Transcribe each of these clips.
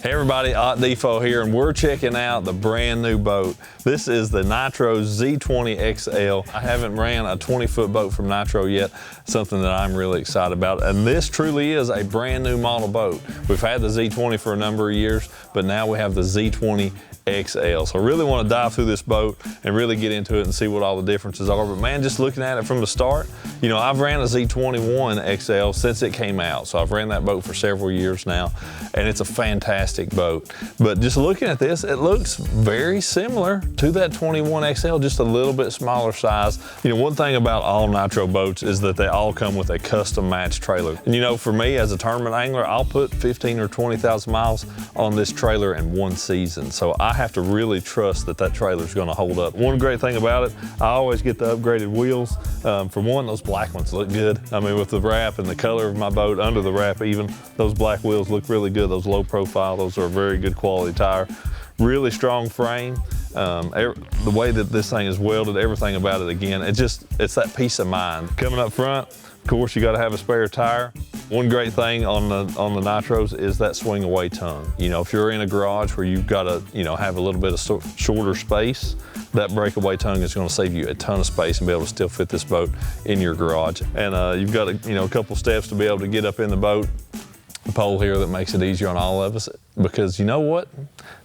Hey everybody, Ott DeFoe here, and we're checking out the brand new boat. This is the Nitro Z20 XL. I haven't ran a 20-foot boat from Nitro yet, something that I'm really excited about. And this truly is a brand new model boat. We've had the Z20 for a number of years, but now we have the Z20 XL. So I really want to dive through this boat and really get into it and see what all the differences are. But man, just looking at it from the start, you know, I've ran a Z21 XL since it came out. So I've ran that boat for several years now, and it's a fantastic boat. But just looking at this, it looks very similar to that 21 XL, just a little bit smaller size. You know, one thing about all Nitro boats is that they all come with a custom match trailer. And you know, for me as a tournament angler, I'll put 15 or 20,000 miles on this trailer in one season. So I have to really trust that that trailer is going to hold up. One great thing about it, I always get the upgraded wheels. For one, those black ones look good. I mean, with the wrap and the color of my boat, under the wrap even, those black wheels look really good. Those low profile, those are a very good quality tire. Really strong frame. The way that this thing is welded, everything about it, again, it's that peace of mind. Coming up front, of course, you got to have a spare tire. One great thing on the Nitros is that swing away tongue. You know, if you're in a garage where you've got to, you know, have a little bit of shorter space, that breakaway tongue is going to save you a ton of space and be able to still fit this boat in your garage. And you've got a couple steps to be able to get up in the boat. A pole here that makes it easier on all of us, because you know what?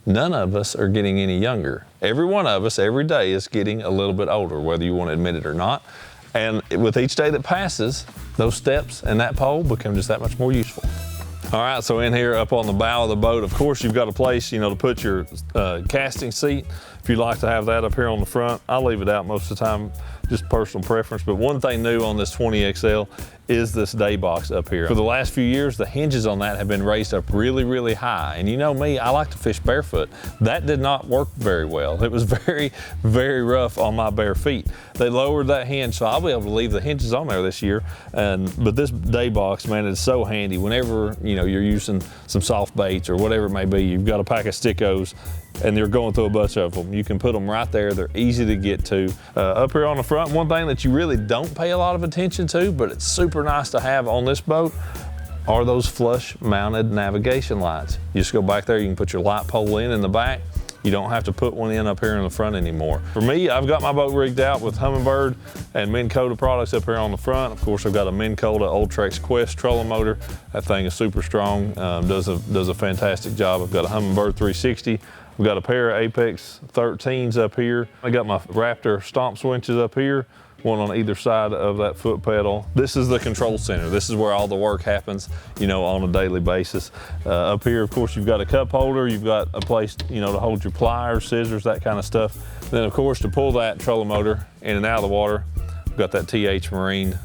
None of us are getting any younger. Every one of us every day is getting a little bit older, whether you want to admit it or not. And with each day that passes, those steps and that pole become just that much more useful. All right, so in here up on the bow of the boat, of course, you've got a place, you know, to put your casting seat. If you'd like to have that up here on the front, I'll leave it out most of the time, just personal preference. But one thing new on this 20 XL is this day box up here. For the last few years, the hinges on that have been raised up really, really high. And you know me, I like to fish barefoot. That did not work very well. It was very, very rough on my bare feet. They lowered that hinge, so I'll be able to leave the hinges on there this year. But this day box, man, is so handy. Whenever, you know, you're using some soft baits or whatever it may be, you've got a pack of stickos and you're going through a bunch of them. You can put them right there. They're easy to get to. Up here on the front, one thing that you really don't pay a lot of attention to, but it's super nice to have on this boat, are those flush mounted navigation lights. You just go back there, you can put your light pole in the back. You don't have to put one in up here in the front anymore. For me, I've got my boat rigged out with Humminbird and Minn Kota products up here on the front. Of course, I've got a Minn Kota Ultrex Quest trolling motor. That thing is super strong, does a fantastic job. I've got a Humminbird 360. We've got a pair of Apex 13s up here. I got my Raptor stomp switches up here, one on either side of that foot pedal. This is the control center. This is where all the work happens, you know, on a daily basis. Up here, of course, you've got a cup holder. You've got a place, you know, to hold your pliers, scissors, that kind of stuff. Then, of course, to pull that trolling motor in and out of the water, we've got that TH Marine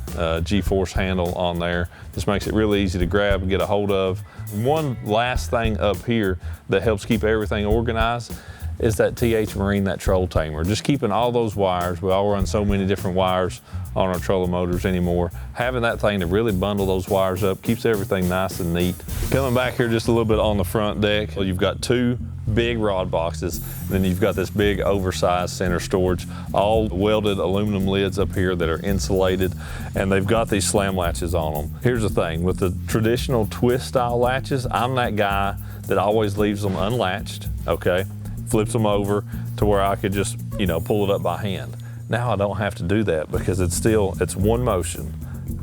G-force handle on there. This makes it really easy to grab and get a hold of. One last thing up here that helps keep everything organized is that TH Marine, that troll tamer. Just keeping all those wires. We all run so many different wires on our trolling motors anymore. Having that thing to really bundle those wires up keeps everything nice and neat. Coming back here just a little bit on the front deck, you've got two big rod boxes, and then you've got this big oversized center storage, all welded aluminum lids up here that are insulated, and they've got these slam latches on them. Here's the thing, with the traditional twist style latches, I'm that guy that always leaves them unlatched, okay? Flips them over to where I could just, you know, pull it up by hand. Now I don't have to do that because it's one motion.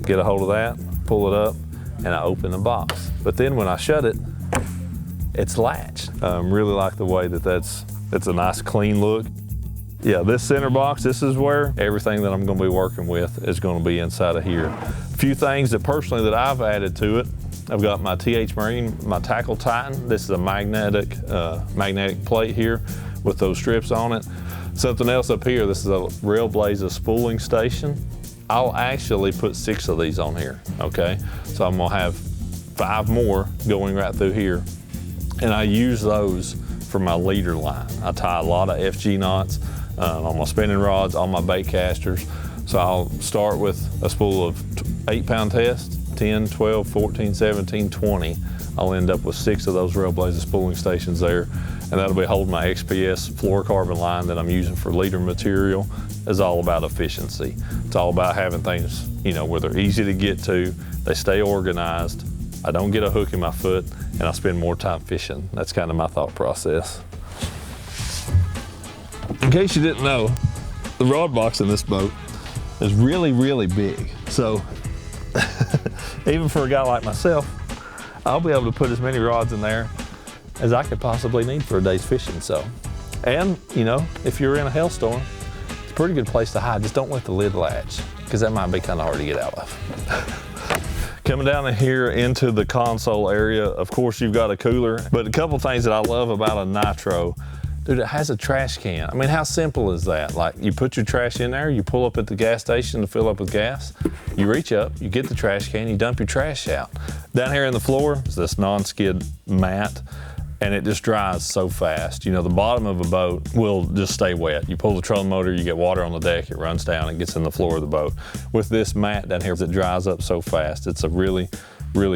Get a hold of that, pull it up, and I open the box. But then when I shut it, it's latched. Really like the way that it's a nice clean look. Yeah, this center box, this is where everything that I'm gonna be working with is gonna be inside of here. A few things that personally that I've added to it. I've got my TH Marine, my Tackle Titan. This is a magnetic plate here with those strips on it. Something else up here, this is a Railblazer spooling station. I'll actually put 6 of these on here, okay? So I'm gonna have 5 more going right through here. And I use those for my leader line. I tie a lot of FG knots on my spinning rods, on my bait casters. So I'll start with a spool of 8-pound test, 10, 12, 14, 17, 20. I'll end up with 6 of those Railblazer spooling stations there, and that'll be holding my XPS fluorocarbon line that I'm using for leader material. Is all about efficiency. It's all about having things, you know, where they're easy to get to, they stay organized, I don't get a hook in my foot, and I'll spend more time fishing. That's kind of my thought process. In case you didn't know, the rod box in this boat is really, really big. So even for a guy like myself, I'll be able to put as many rods in there as I could possibly need for a day's fishing. So, and you know, if you're in a hailstorm, it's a pretty good place to hide. Just don't let the lid latch, because that might be kind of hard to get out of. Coming down in here into the console area, of course you've got a cooler, but a couple things that I love about a Nitro, dude, it has a trash can. I mean, how simple is that? Like, you put your trash in there, you pull up at the gas station to fill up with gas, you reach up, you get the trash can, you dump your trash out. Down here in the floor is this non-skid mat, and it just dries so fast. You know, the bottom of a boat will just stay wet. You pull the trolling motor, you get water on the deck, it runs down and gets in the floor of the boat. With this mat down here, it dries up so fast. It's a really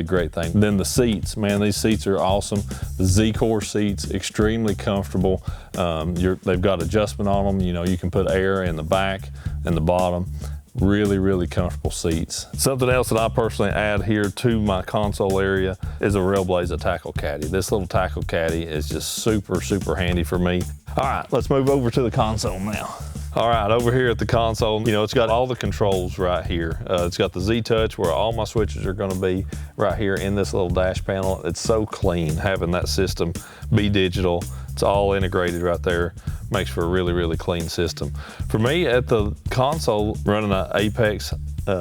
great thing. Then the seats, man, these seats are awesome. The Z-Core seats, extremely comfortable. They've got adjustment on them. You know, you can put air in the back and the bottom. Really comfortable seats. Something else that I personally add here to my console area is a Railblazer tackle caddy. This little tackle caddy is just super handy for me. All right, let's move over to the console now. All right, over here at the console, you know, it's got all the controls right here. It's got the Z-Touch where all my switches are gonna be right here in this little dash panel. It's so clean having that system be digital. It's all integrated right there. Makes for a really clean system. For me at the console, running an Apex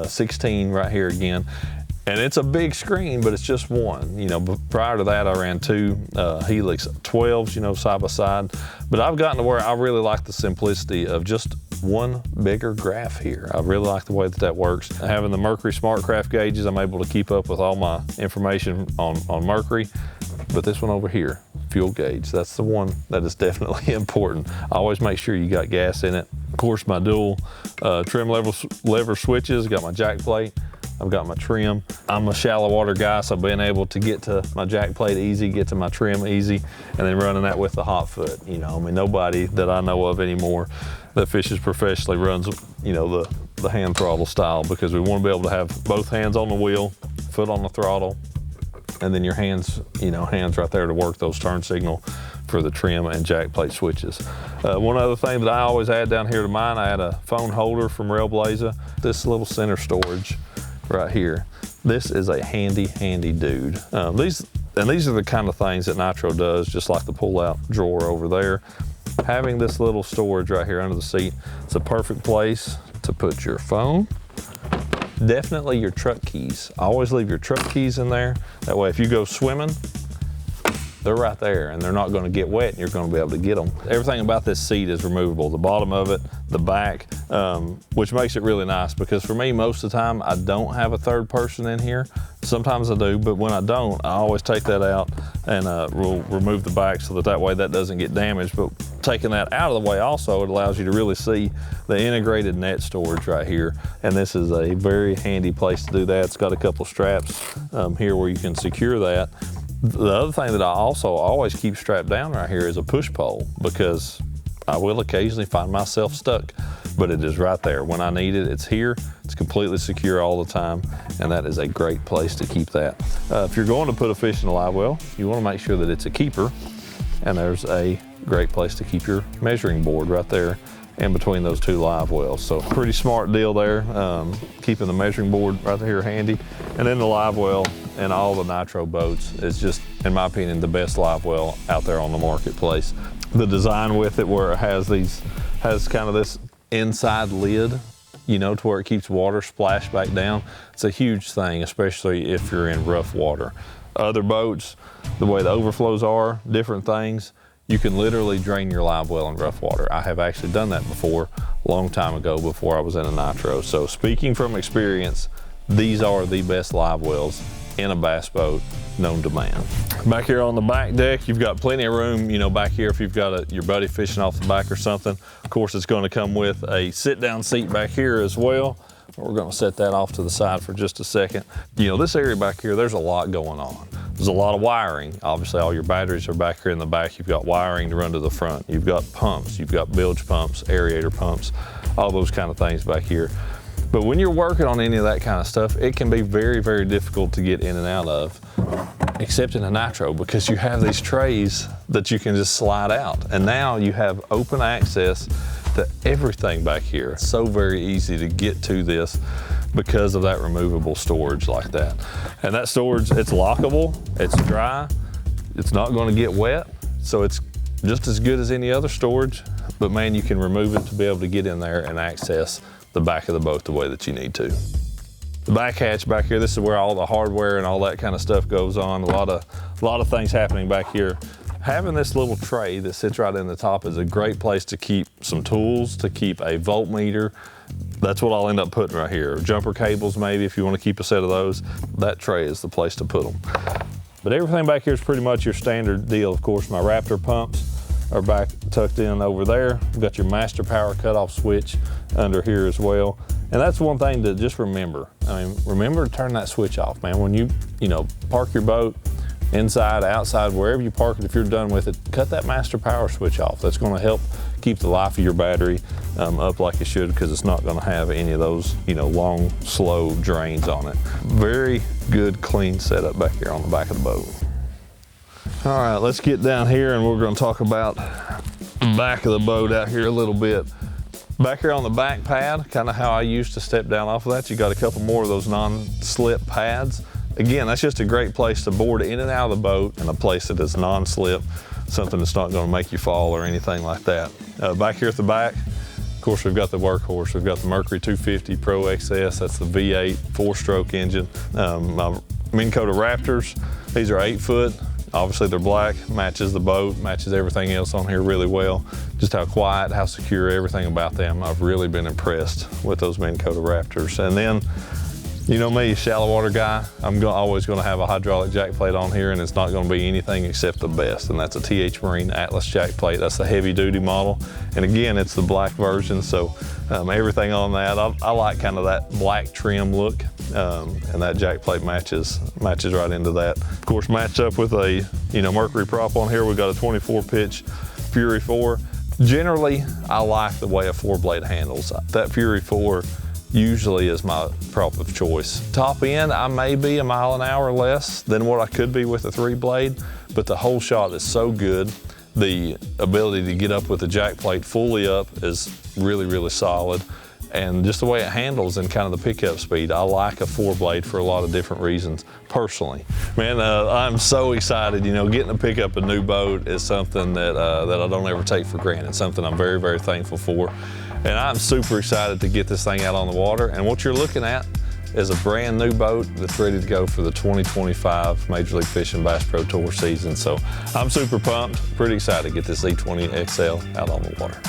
16 right here again, and it's a big screen, but it's just one. You know, prior to that, I ran two Helix 12s, you know, side by side. But I've gotten to where I really like the simplicity of just one bigger graph here. I really like the way that works. Having the Mercury SmartCraft gauges, I'm able to keep up with all my information on Mercury. But this one over here, fuel gauge, that's the one that is definitely important. I always make sure you got gas in it. Of course, my dual trim lever switches, got my jack plate, I've got my trim. I'm a shallow water guy, so being able to get to my jack plate easy, get to my trim easy, and then running that with the hot foot. You know, I mean, nobody that I know of anymore that fishes professionally runs, you know, the hand throttle style, because we want to be able to have both hands on the wheel, foot on the throttle, and then your hands, you know, hands right there to work those turn signal for the trim and jack plate switches. One other thing that I always add down here to mine, I add a phone holder from Railblazer. This little center storage right here. This is a handy dude. These are the kind of things that Nitro does, just like the pull-out drawer over there. Having this little storage right here under the seat, it's a perfect place to put your phone. Definitely your truck keys. Always leave your truck keys in there. That way if you go swimming, they're right there and they're not going to get wet and you're going to be able to get them. Everything about this seat is removable. The bottom of it, the back, which makes it really nice, because for me, most of the time, I don't have a third person in here. Sometimes I do, but when I don't, I always take that out and we'll remove the back so that way that doesn't get damaged. But taking that out of the way also, it allows you to really see the integrated net storage right here. And this is a very handy place to do that. It's got a couple straps here where you can secure that. The other thing that I also always keep strapped down right here is a push pole, because I will occasionally find myself stuck, but it is right there. When I need it, it's here. It's completely secure all the time, and that is a great place to keep that. If you're going to put a fish in a live well, you want to make sure that it's a keeper, and there's a great place to keep your measuring board right there in between those two live wells. So pretty smart deal there, keeping the measuring board right here handy. And then the live well in all the Nitro boats is just, in my opinion, the best live well out there on the marketplace. The design with it, where it has kind of this inside lid, you know, to where it keeps water splashed back down. It's a huge thing, especially if you're in rough water. Other boats, the way the overflows are, different things, you can literally drain your live well in rough water. I have actually done that before, a long time ago, before I was in a Nitro. So speaking from experience, these are the best live wells in a bass boat known to man. Back here on the back deck, you've got plenty of room, you know, back here if you've got your buddy fishing off the back or something. Of course, it's going to come with a sit-down seat back here as well. We're going to set that off to the side for just a second. You know, this area back here, there's a lot going on. There's a lot of wiring. Obviously, all your batteries are back here in the back. You've got wiring to run to the front. You've got pumps. You've got bilge pumps, aerator pumps, all those kind of things back here. But when you're working on any of that kind of stuff, it can be very difficult to get in and out of. except in a Nitro, because you have these trays that you can just slide out. And now you have open access to everything back here. It's so very easy to get to this because of that removable storage like that. And that storage, it's lockable, it's dry, it's not gonna get wet, so it's just as good as any other storage, but man, you can remove it to be able to get in there and access the back of the boat the way that you need to. The back hatch back here, this is where all the hardware and all that kind of stuff goes on. A lot of things happening back here. Having this little tray that sits right in the top is a great place to keep some tools, to keep a voltmeter. That's what I'll end up putting right here. Jumper cables maybe, if you want to keep a set of those. That tray is the place to put them. But everything back here is pretty much your standard deal. Of course, my Raptor pumps are back tucked in over there. You've got your master power cutoff switch under here as well. And that's one thing to just remember. I mean, remember to turn that switch off, man. When you park your boat, inside, outside, wherever you park it, if you're done with it, cut that master power switch off. That's gonna help keep the life of your battery up like it should, because it's not gonna have any of those, long, slow drains on it. Very good, clean setup back here on the back of the boat. All right, let's get down here and we're gonna talk about the back of the boat out here a little bit. Back here on the back pad, kind of how I used to step down off of that, you got a couple more of those non-slip pads. Again, that's just a great place to board in and out of the boat, and a place that is non-slip, something that's not gonna make you fall or anything like that. Back here at the back, of course, we've got the workhorse. We've got the Mercury 250 Pro XS, that's the V8 4-stroke engine. My Minn Kota Raptors, these are 8-foot. Obviously they're black, matches the boat, matches everything else on here really well. Just how quiet, how secure, everything about them. I've really been impressed with those Minn Kota Raptors. And then, you know me, shallow water guy, I'm always gonna have a hydraulic jack plate on here, and it's not gonna be anything except the best, and that's a TH Marine Atlas jack plate. That's the heavy duty model. And again, it's the black version, so everything on that, I like kind of that black trim look, and that jack plate matches right into that. Of course, matched up with a Mercury prop on here, we've got a 24 pitch Fury 4. Generally, I like the way a 4-blade handles. That Fury 4 usually is my prop of choice. Top end, I may be a mile an hour less than what I could be with a 3-blade, but the whole shot is so good. The ability to get up with the jack plate fully up is really, really solid. And just the way it handles and kind of the pickup speed, I like a 4-blade for a lot of different reasons, personally. Man, I'm so excited. Getting to pick up a new boat is something that I don't ever take for granted, something I'm very, very thankful for. And I'm super excited to get this thing out on the water. And what you're looking at is a brand new boat that's ready to go for the 2025 Major League Fishing Bass Pro Tour season. So I'm super pumped, pretty excited to get this Z20 XL out on the water.